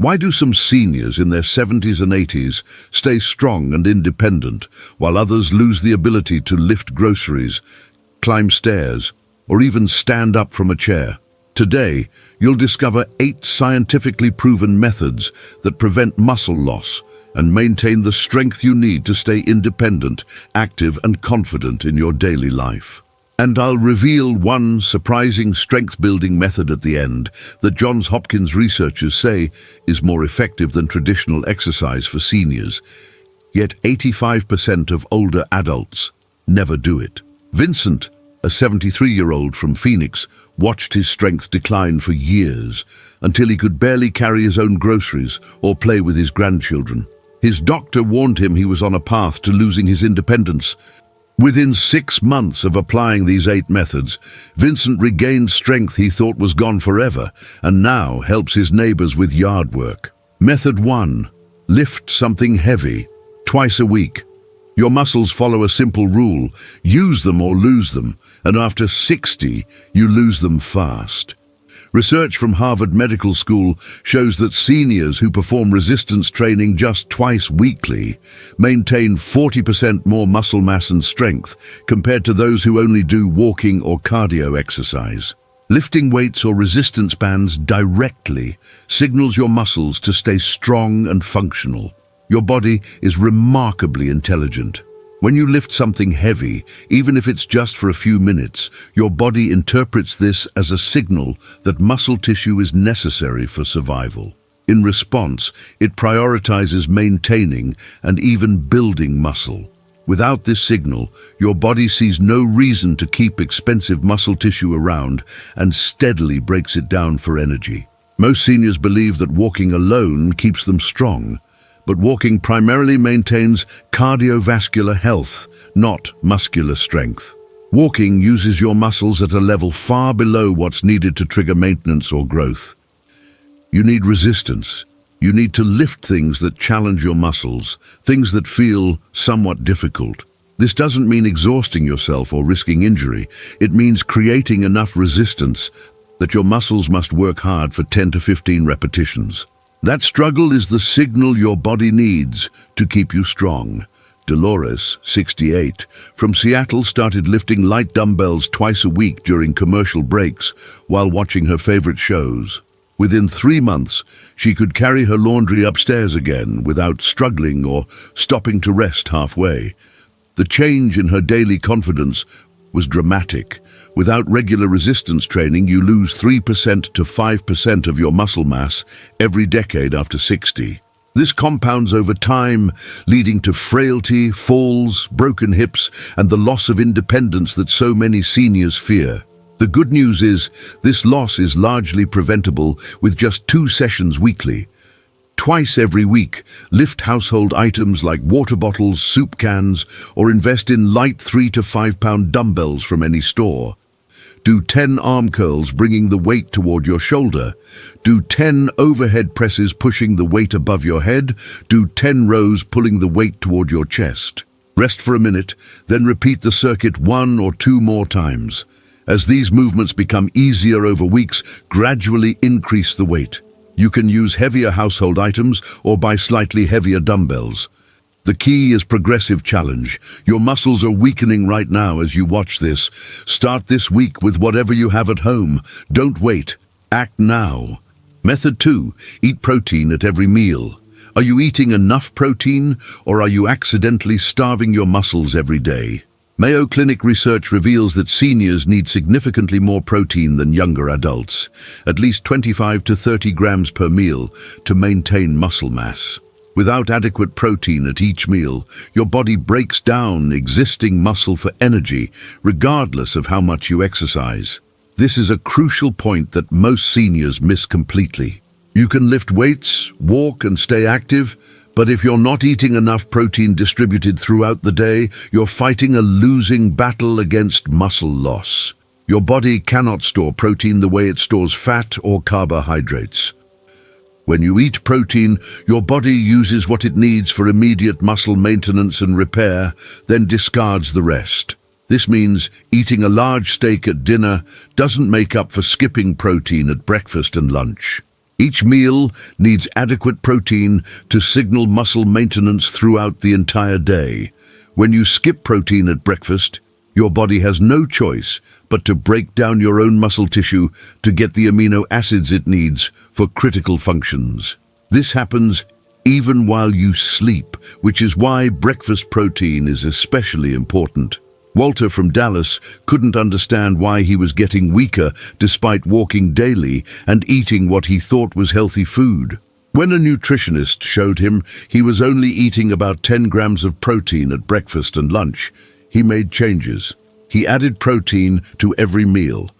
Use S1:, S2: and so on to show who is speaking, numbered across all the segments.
S1: Why do some seniors in their 70s and 80s stay strong and independent, while others lose the ability to lift groceries, climb stairs, or even stand up from a chair? Today, you'll discover 8 scientifically proven methods that prevent muscle loss and maintain the strength you need to stay independent, active, and confident in your daily life. And I'll reveal one surprising strength-building method at the end that Johns Hopkins researchers say is more effective than traditional exercise for seniors. Yet 85% of older adults never do it. Vincent, a 73-year-old from Phoenix, watched his strength decline for years until he could barely carry his own groceries or play with his grandchildren. His doctor warned him he was on a path to losing his independence. Within 6 months of applying these 8 methods, Vincent regained strength he thought was gone forever and now helps his neighbors with yard work. Method 1. Lift something heavy, twice a week. Your muscles follow a simple rule: use them or lose them, and after 60, you lose them fast. Research from Harvard Medical School shows that seniors who perform resistance training just twice weekly maintain 40% more muscle mass and strength compared to those who only do walking or cardio exercise. Lifting weights or resistance bands directly signals your muscles to stay strong and functional. Your body is remarkably intelligent. When you lift something heavy, even if it's just for a few minutes, your body interprets this as a signal that muscle tissue is necessary for survival. In response, it prioritizes maintaining and even building muscle. Without this signal, your body sees no reason to keep expensive muscle tissue around and steadily breaks it down for energy. Most seniors believe that walking alone keeps them strong, but walking primarily maintains cardiovascular health, not muscular strength. Walking uses your muscles at a level far below what's needed to trigger maintenance or growth. You need resistance. You need to lift things that challenge your muscles, things that feel somewhat difficult. This doesn't mean exhausting yourself or risking injury. It means creating enough resistance that your muscles must work hard for 10 to 15 repetitions. That struggle is the signal your body needs to keep you strong. Dolores, 68, from Seattle, started lifting light dumbbells twice a week during commercial breaks while watching her favorite shows. Within 3 months, she could carry her laundry upstairs again without struggling or stopping to rest halfway. The change in her daily confidence was dramatic. Without regular resistance training, you lose 3% to 5% of your muscle mass every decade after 60. This compounds over time, leading to frailty, falls, broken hips, and the loss of independence that so many seniors fear. The good news is, this loss is largely preventable with just 2 sessions weekly. Twice every week, lift household items like water bottles, soup cans, or invest in light 3 to 5 pound dumbbells from any store. Do 10 arm curls bringing the weight toward your shoulder. Do 10 overhead presses pushing the weight above your head. Do 10 rows pulling the weight toward your chest. Rest for a minute, then repeat the circuit 1 or 2 more times. As these movements become easier over weeks, gradually increase the weight. You can use heavier household items or buy slightly heavier dumbbells. The key is progressive challenge. Your muscles are weakening right now as you watch this. Start this week with whatever you have at home. Don't wait. Act now. Method 2. Eat protein at every meal. Are you eating enough protein, or are you accidentally starving your muscles every day? Mayo Clinic research reveals that seniors need significantly more protein than younger adults, at least 25 to 30 grams per meal, to maintain muscle mass. Without adequate protein at each meal, your body breaks down existing muscle for energy, regardless of how much you exercise. This is a crucial point that most seniors miss completely. You can lift weights, walk, and stay active, but if you're not eating enough protein distributed throughout the day, you're fighting a losing battle against muscle loss. Your body cannot store protein the way it stores fat or carbohydrates. When you eat protein, your body uses what it needs for immediate muscle maintenance and repair, then discards the rest. This means eating a large steak at dinner doesn't make up for skipping protein at breakfast and lunch. Each meal needs adequate protein to signal muscle maintenance throughout the entire day. When you skip protein at breakfast, your body has no choice but to break down your own muscle tissue to get the amino acids it needs for critical functions. This happens even while you sleep, which is why breakfast protein is especially important. Walter from Dallas couldn't understand why he was getting weaker despite walking daily and eating what he thought was healthy food. When a nutritionist showed him he was only eating about 10 grams of protein at breakfast and lunch, he made changes. He added protein to every meal,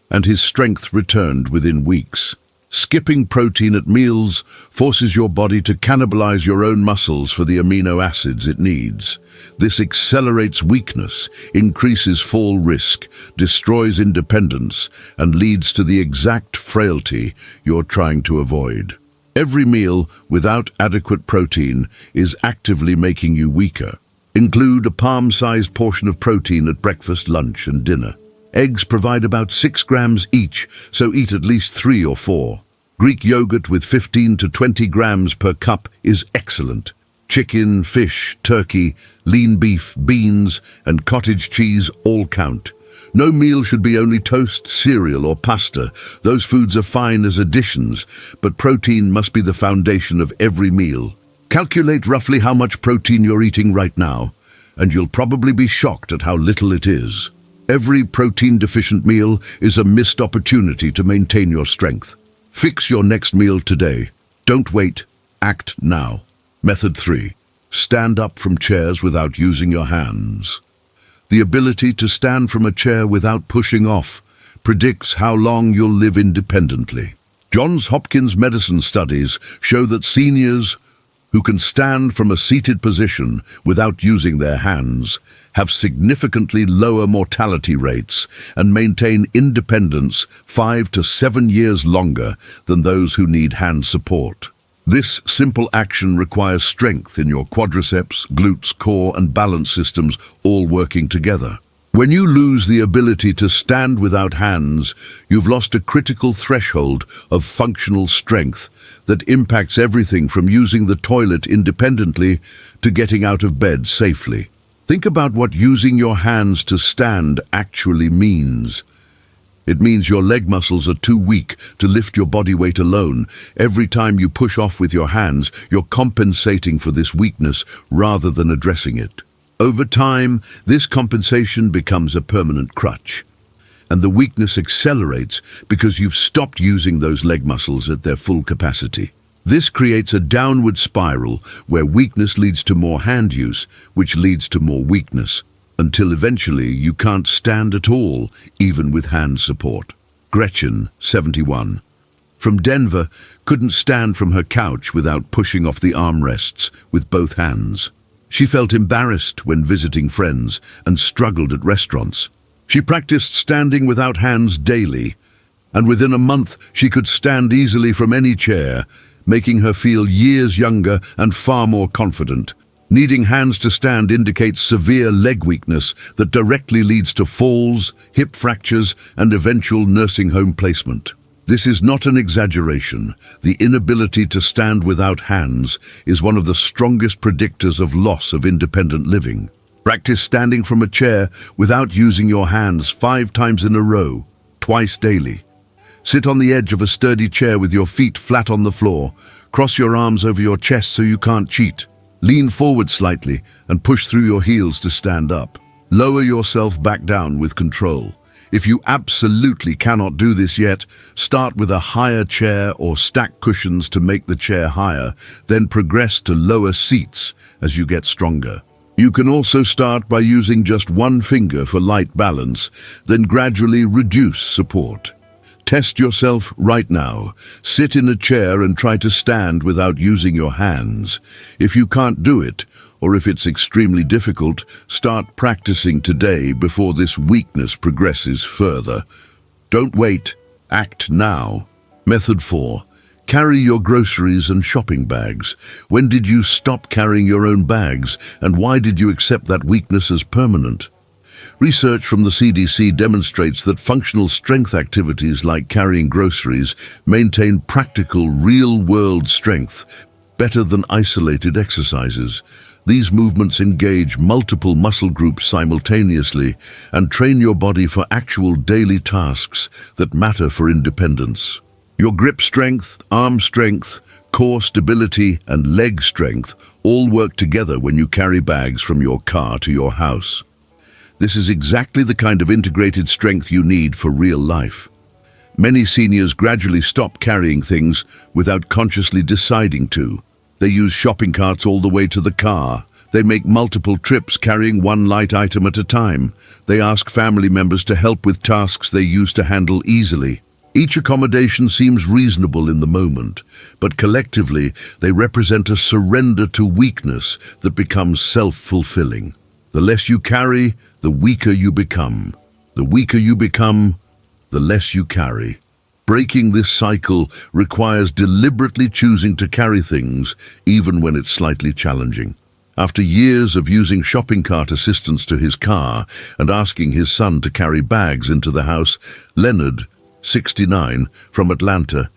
S1: and his strength returned within weeks. Skipping protein at meals forces your body to cannibalize your own muscles for the amino acids it needs. This accelerates weakness, increases fall risk, destroys independence, and leads to the exact frailty you're trying to avoid. Every meal without adequate protein is actively making you weaker. Include a palm-sized portion of protein at breakfast, lunch, and dinner. Eggs provide about 6 grams each, so eat at least 3 or 4. Greek yogurt with 15 to 20 grams per cup is excellent. Chicken, fish, turkey, lean beef, beans, and cottage cheese all count. No meal should be only toast, cereal, or pasta. Those foods are fine as additions, but protein must be the foundation of every meal. Calculate roughly how much protein you're eating right now, and you'll probably be shocked at how little it is. Every protein-deficient meal is a missed opportunity to maintain your strength. Fix your next meal today. Don't wait. Act now. Method 3. Stand up from chairs without using your hands. The ability to stand from a chair without pushing off predicts how long you'll live independently. Johns Hopkins medicine studies show that seniors who can stand from a seated position without using their hands have significantly lower mortality rates and maintain independence 5 to 7 years longer than those who need hand support. This simple action requires strength in your quadriceps, glutes, core, and balance systems all working together. When you lose the ability to stand without hands, you've lost a critical threshold of functional strength that impacts everything from using the toilet independently to getting out of bed safely. Think about what using your hands to stand actually means. It means your leg muscles are too weak to lift your body weight alone. Every time you push off with your hands, you're compensating for this weakness rather than addressing it. Over time, this compensation becomes a permanent crutch, and the weakness accelerates because you've stopped using those leg muscles at their full capacity. This creates a downward spiral where weakness leads to more hand use, which leads to more weakness, until eventually you can't stand at all, even with hand support. Gretchen, 71, from Denver, couldn't stand from her couch without pushing off the armrests with both hands. She felt embarrassed when visiting friends and struggled at restaurants. She practiced standing without hands daily, and within a month she could stand easily from any chair, making her feel years younger and far more confident. Needing hands to stand indicates severe leg weakness that directly leads to falls, hip fractures, and eventual nursing home placement. This is not an exaggeration. The inability to stand without hands is one of the strongest predictors of loss of independent living. Practice standing from a chair without using your hands 5 times in a row, twice daily. Sit on the edge of a sturdy chair with your feet flat on the floor. Cross your arms over your chest so you can't cheat. Lean forward slightly and push through your heels to stand up. Lower yourself back down with control. If you absolutely cannot do this yet, start with a higher chair or stack cushions to make the chair higher, then progress to lower seats as you get stronger. You can also start by using just one finger for light balance, then gradually reduce support. Test yourself right now. Sit in a chair and try to stand without using your hands. If you can't do it, or if it's extremely difficult, start practicing today before this weakness progresses further. Don't wait. Act now. Method 4. Carry your groceries and shopping bags. When did you stop carrying your own bags, and why did you accept that weakness as permanent? Research from the CDC demonstrates that functional strength activities like carrying groceries maintain practical, real-world strength better than isolated exercises. These movements engage multiple muscle groups simultaneously and train your body for actual daily tasks that matter for independence. Your grip strength, arm strength, core stability, and leg strength all work together when you carry bags from your car to your house. This is exactly the kind of integrated strength you need for real life. Many seniors gradually stop carrying things without consciously deciding to. They use shopping carts all the way to the car. They make multiple trips carrying one light item at a time. They ask family members to help with tasks they used to handle easily. Each accommodation seems reasonable in the moment, but collectively they represent a surrender to weakness that becomes self-fulfilling. The less you carry, the weaker you become. The weaker you become, the less you carry. Breaking this cycle requires deliberately choosing to carry things, even when it's slightly challenging. After years of using shopping cart assistance to his car and asking his son to carry bags into the house, Leonard, 69, from Atlanta,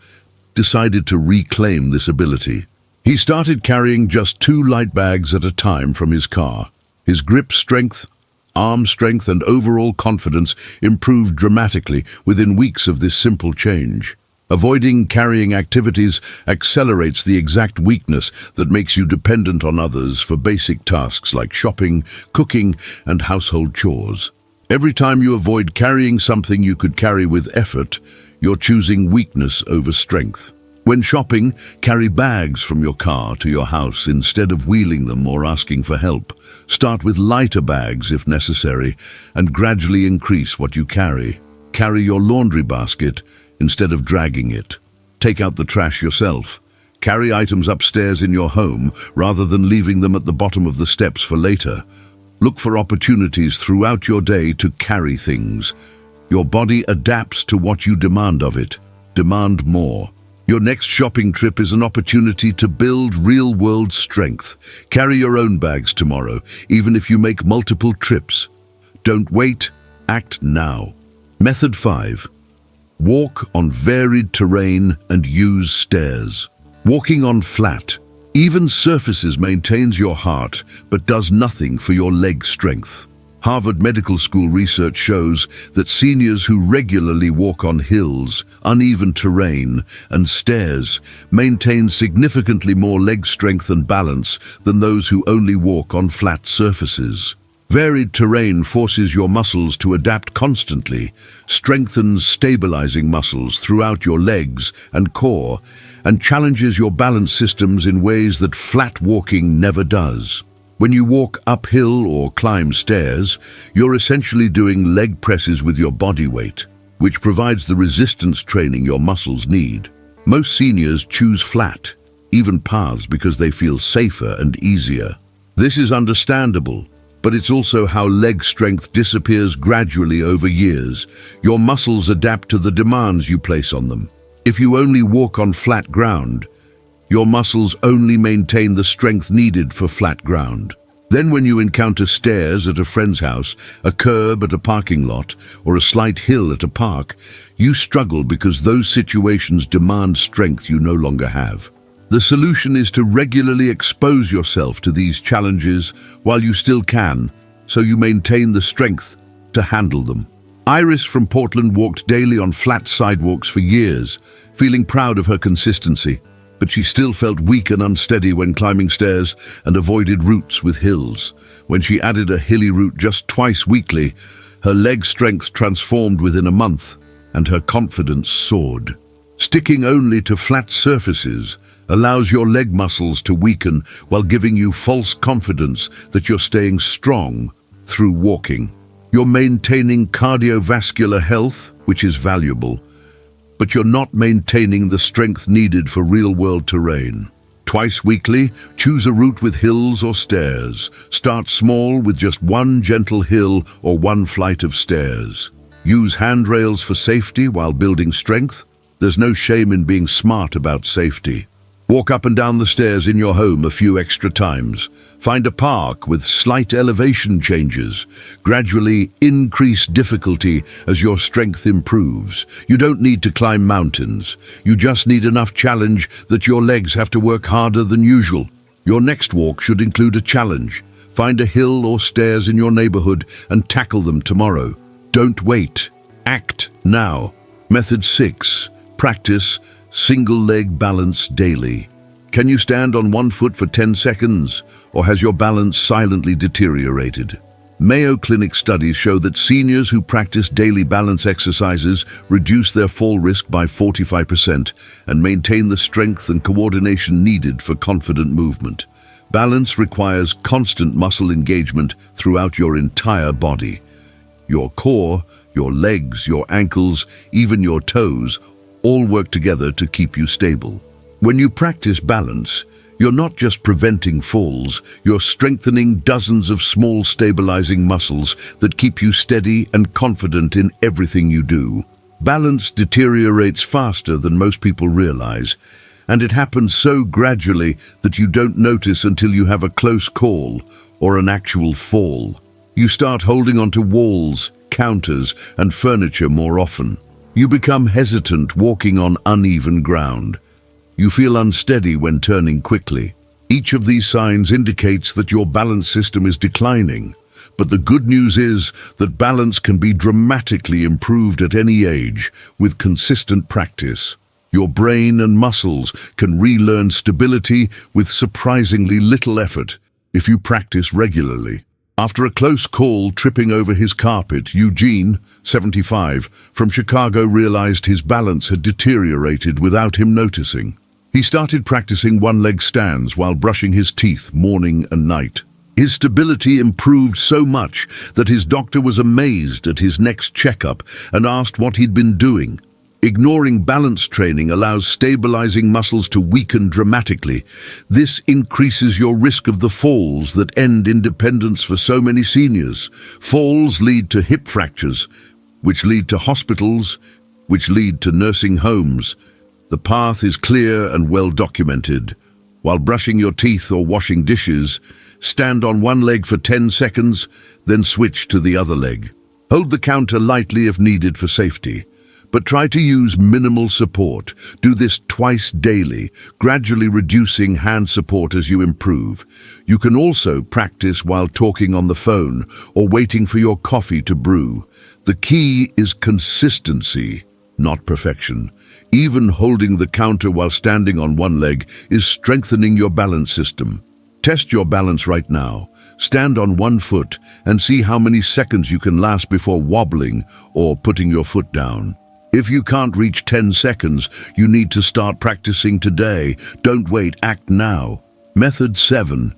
S1: decided to reclaim this ability. He started carrying just 2 light bags at a time from his car. His grip strength, arm strength, and overall confidence improved dramatically within weeks of this simple change. Avoiding carrying activities accelerates the exact weakness that makes you dependent on others for basic tasks like shopping, cooking, and household chores. Every time you avoid carrying something you could carry with effort, you're choosing weakness over strength. When shopping, carry bags from your car to your house instead of wheeling them or asking for help. Start with lighter bags if necessary, and gradually increase what you carry. Carry your laundry basket instead of dragging it. Take out the trash yourself. Carry items upstairs in your home rather than leaving them at the bottom of the steps for later. Look for opportunities throughout your day to carry things. Your body adapts to what you demand of it. Demand more. Your next shopping trip is an opportunity to build real-world strength. Carry your own bags tomorrow, even if you make multiple trips. Don't wait, act now. Method 5. Walk on varied terrain and use stairs. Walking on flat, even surfaces maintains your heart, but does nothing for your leg strength. Harvard Medical School research shows that seniors who regularly walk on hills, uneven terrain, and stairs maintain significantly more leg strength and balance than those who only walk on flat surfaces. Varied terrain forces your muscles to adapt constantly, strengthens stabilizing muscles throughout your legs and core, and challenges your balance systems in ways that flat walking never does. When you walk uphill or climb stairs, you're essentially doing leg presses with your body weight, which provides the resistance training your muscles need. Most seniors choose flat, even paths, because they feel safer and easier. This is understandable, but it's also how leg strength disappears gradually over years. Your muscles adapt to the demands you place on them. If you only walk on flat ground, your muscles only maintain the strength needed for flat ground. Then when you encounter stairs at a friend's house, a curb at a parking lot, or a slight hill at a park, you struggle because those situations demand strength you no longer have. The solution is to regularly expose yourself to these challenges while you still can, so you maintain the strength to handle them. Iris from Portland walked daily on flat sidewalks for years, feeling proud of her consistency. But she still felt weak and unsteady when climbing stairs and avoided routes with hills. When she added a hilly route just twice weekly, her leg strength transformed within a month, and her confidence soared. Sticking only to flat surfaces allows your leg muscles to weaken while giving you false confidence that you're staying strong through walking. You're maintaining cardiovascular health, which is valuable, but you're not maintaining the strength needed for real-world terrain. Twice weekly, choose a route with hills or stairs. Start small with just one gentle hill or one flight of stairs. Use handrails for safety while building strength. There's no shame in being smart about safety. Walk up and down the stairs in your home a few extra times. Find a park with slight elevation changes. Gradually increase difficulty as your strength improves. You don't need to climb mountains. You just need enough challenge that your legs have to work harder than usual. Your next walk should include a challenge. Find a hill or stairs in your neighborhood and tackle them tomorrow. Don't wait. Act now. Method 6. Practice single leg balance daily. Can you stand on one foot for 10 seconds, or has your balance silently deteriorated? Mayo Clinic studies show that seniors who practice daily balance exercises reduce their fall risk by 45% and maintain the strength and coordination needed for confident movement. Balance requires constant muscle engagement throughout your entire body. Your core, your legs, your ankles, even your toes, all work together to keep you stable. When you practice balance, you're not just preventing falls, you're strengthening dozens of small stabilizing muscles that keep you steady and confident in everything you do. Balance deteriorates faster than most people realize, and it happens so gradually that you don't notice until you have a close call or an actual fall. You start holding onto walls, counters, and furniture more often. You become hesitant walking on uneven ground. You feel unsteady when turning quickly. Each of these signs indicates that your balance system is declining. But the good news is that balance can be dramatically improved at any age with consistent practice. Your brain and muscles can relearn stability with surprisingly little effort if you practice regularly. After a close call tripping over his carpet, Eugene, 75, from Chicago realized his balance had deteriorated without him noticing. He started practicing one-leg stands while brushing his teeth morning and night. His stability improved so much that his doctor was amazed at his next checkup and asked what he'd been doing. Ignoring balance training allows stabilizing muscles to weaken dramatically. This increases your risk of the falls that end independence for so many seniors. Falls lead to hip fractures, which lead to hospitals, which lead to nursing homes. The path is clear and well documented. While brushing your teeth or washing dishes, stand on one leg for 10 seconds, then switch to the other leg. Hold the counter lightly if needed for safety, but try to use minimal support. Do this twice daily, gradually reducing hand support as you improve. You can also practice while talking on the phone or waiting for your coffee to brew. The key is consistency, not perfection. Even holding the counter while standing on one leg is strengthening your balance system. Test your balance right now. Stand on one foot and see how many seconds you can last before wobbling or putting your foot down. If you can't reach 10 seconds, you need to start practicing today. Don't wait, act now. Method 7.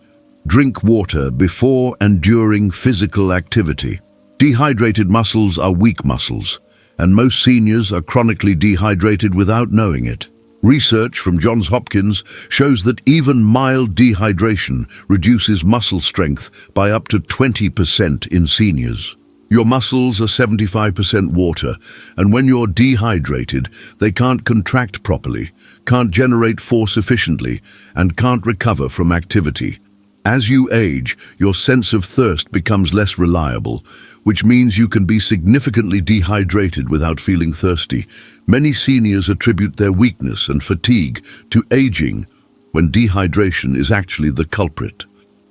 S1: Drink water before and during physical activity. Dehydrated muscles are weak muscles, and most seniors are chronically dehydrated without knowing it. Research from Johns Hopkins shows that even mild dehydration reduces muscle strength by up to 20% in seniors. Your muscles are 75% water, and when you're dehydrated, they can't contract properly, can't generate force efficiently, and can't recover from activity. As you age, your sense of thirst becomes less reliable, which means you can be significantly dehydrated without feeling thirsty. Many seniors attribute their weakness and fatigue to aging, when dehydration is actually the culprit.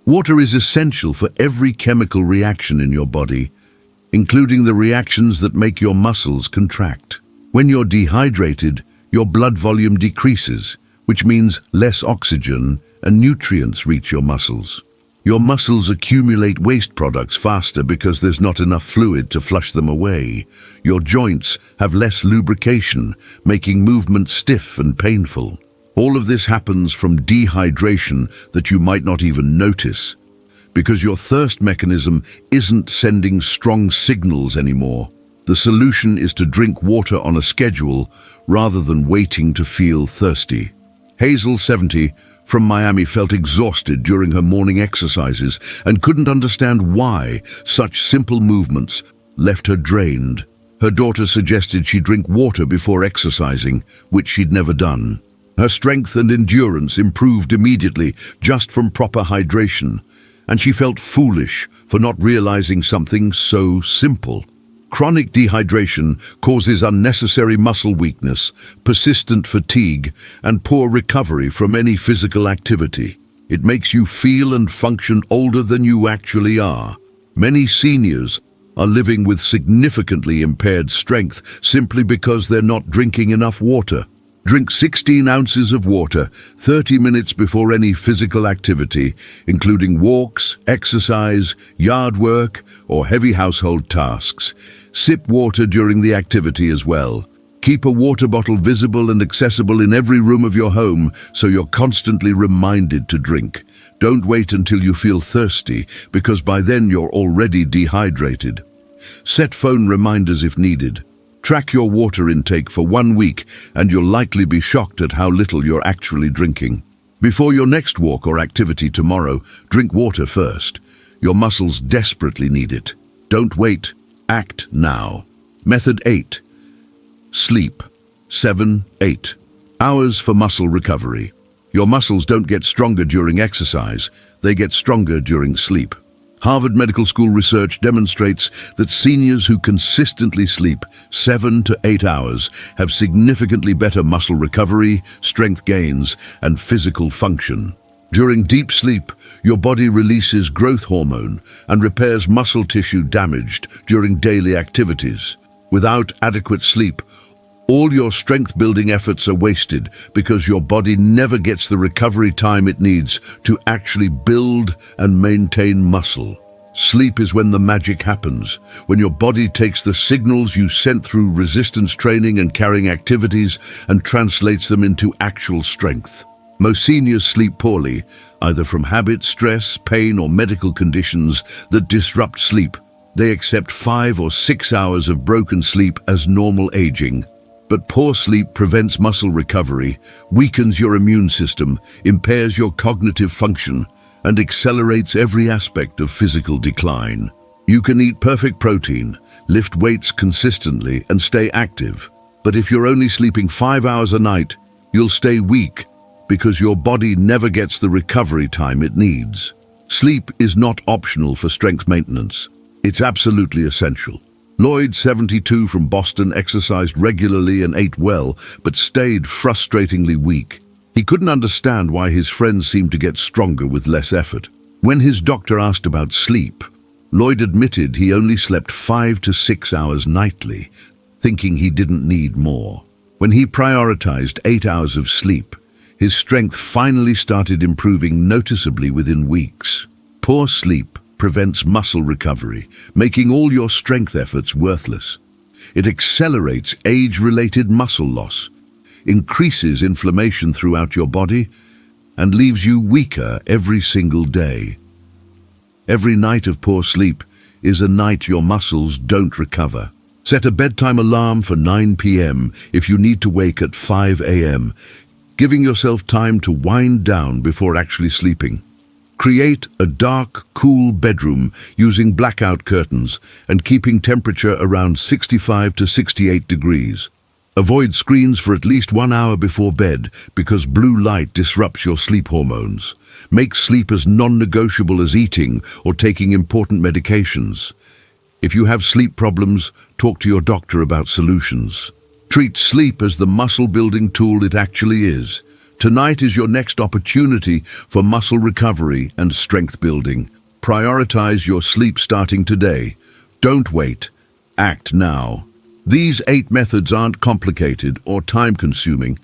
S1: Water is essential for every chemical reaction in your body, including the reactions that make your muscles contract. When you're dehydrated, your blood volume decreases, which means less oxygen and nutrients reach your muscles. Your muscles accumulate waste products faster because there's not enough fluid to flush them away. Your joints have less lubrication, making movement stiff and painful. All of this happens from dehydration that you might not even notice, because your thirst mechanism isn't sending strong signals anymore. The solution is to drink water on a schedule rather than waiting to feel thirsty. Hazel, 70, from Miami, felt exhausted during her morning exercises and couldn't understand why such simple movements left her drained. Her daughter suggested she drink water before exercising, which she'd never done. Her strength and endurance improved immediately just from proper hydration, and she felt foolish for not realizing something so simple. Chronic dehydration causes unnecessary muscle weakness, persistent fatigue, and poor recovery from any physical activity. It makes you feel and function older than you actually are. Many seniors are living with significantly impaired strength simply because they're not drinking enough water. Drink 16 ounces of water 30 minutes before any physical activity, including walks, exercise, yard work, or heavy household tasks. Sip water during the activity as well. Keep a water bottle visible and accessible in every room of your home so you're constantly reminded to drink. Don't wait until you feel thirsty, because by then you're already dehydrated. Set phone reminders if needed. Track your water intake for 1 week and you'll likely be shocked at how little you're actually drinking. Before your next walk or activity tomorrow, drink water first. Your muscles desperately need it. Don't wait. Act now. Method 8. Sleep. 7-8 hours for muscle recovery. Your muscles don't get stronger during exercise, they get stronger during sleep. Harvard Medical School research demonstrates that seniors who consistently sleep 7 to 8 hours have significantly better muscle recovery, strength gains, and physical function. During deep sleep, your body releases growth hormone and repairs muscle tissue damaged during daily activities. Without adequate sleep, all your strength-building efforts are wasted because your body never gets the recovery time it needs to actually build and maintain muscle. Sleep is when the magic happens, when your body takes the signals you sent through resistance training and carrying activities and translates them into actual strength. Most seniors sleep poorly, either from habit, stress, pain, or medical conditions that disrupt sleep. They accept 5 or 6 hours of broken sleep as normal aging. But poor sleep prevents muscle recovery, weakens your immune system, impairs your cognitive function, and accelerates every aspect of physical decline. You can eat perfect protein, lift weights consistently, and stay active. But if you're only sleeping 5 hours a night, you'll stay weak because your body never gets the recovery time it needs. Sleep is not optional for strength maintenance. It's absolutely essential. Lloyd, 72, from Boston, exercised regularly and ate well, but stayed frustratingly weak. He couldn't understand why his friends seemed to get stronger with less effort. When his doctor asked about sleep, Lloyd admitted he only slept 5 to 6 hours nightly, thinking he didn't need more. When he prioritized 8 hours of sleep, his strength finally started improving noticeably within weeks. Poor sleep prevents muscle recovery, making all your strength efforts worthless. It accelerates age-related muscle loss, increases inflammation throughout your body, and leaves you weaker every single day. Every night of poor sleep is a night your muscles don't recover. Set a bedtime alarm for 9 p.m. if you need to wake at 5 a.m., giving yourself time to wind down before actually sleeping. Create a dark, cool bedroom using blackout curtains and keeping temperature around 65 to 68 degrees. Avoid screens for at least 1 hour before bed because blue light disrupts your sleep hormones. Make sleep as non-negotiable as eating or taking important medications. If you have sleep problems, talk to your doctor about solutions. Treat sleep as the muscle-building tool it actually is. Tonight is your next opportunity for muscle recovery and strength building. Prioritize your sleep starting today. Don't wait. Act now. These 8 methods aren't complicated or time-consuming,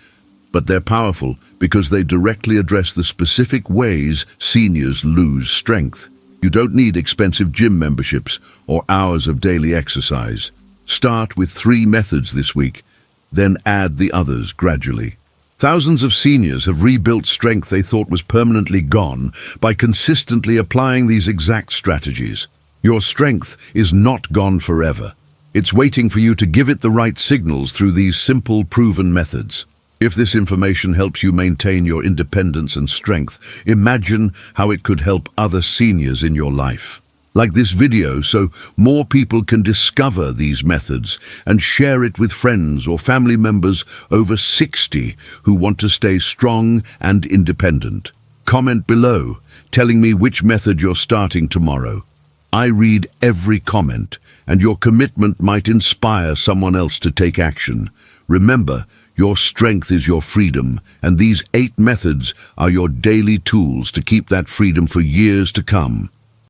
S1: but they're powerful because they directly address the specific ways seniors lose strength. You don't need expensive gym memberships or hours of daily exercise. Start with 3 methods this week, then add the others gradually. Thousands of seniors have rebuilt strength they thought was permanently gone by consistently applying these exact strategies. Your strength is not gone forever. It's waiting for you to give it the right signals through these simple, proven methods. If this information helps you maintain your independence and strength, imagine how it could help other seniors in your life. Like this video so more people can discover these methods and share it with friends or family members over 60 who want to stay strong and independent. Comment below telling me which method you're starting tomorrow. I read every comment, and your commitment might inspire someone else to take action. Remember, your strength is your freedom, and these 8 methods are your daily tools to keep that freedom for years to come.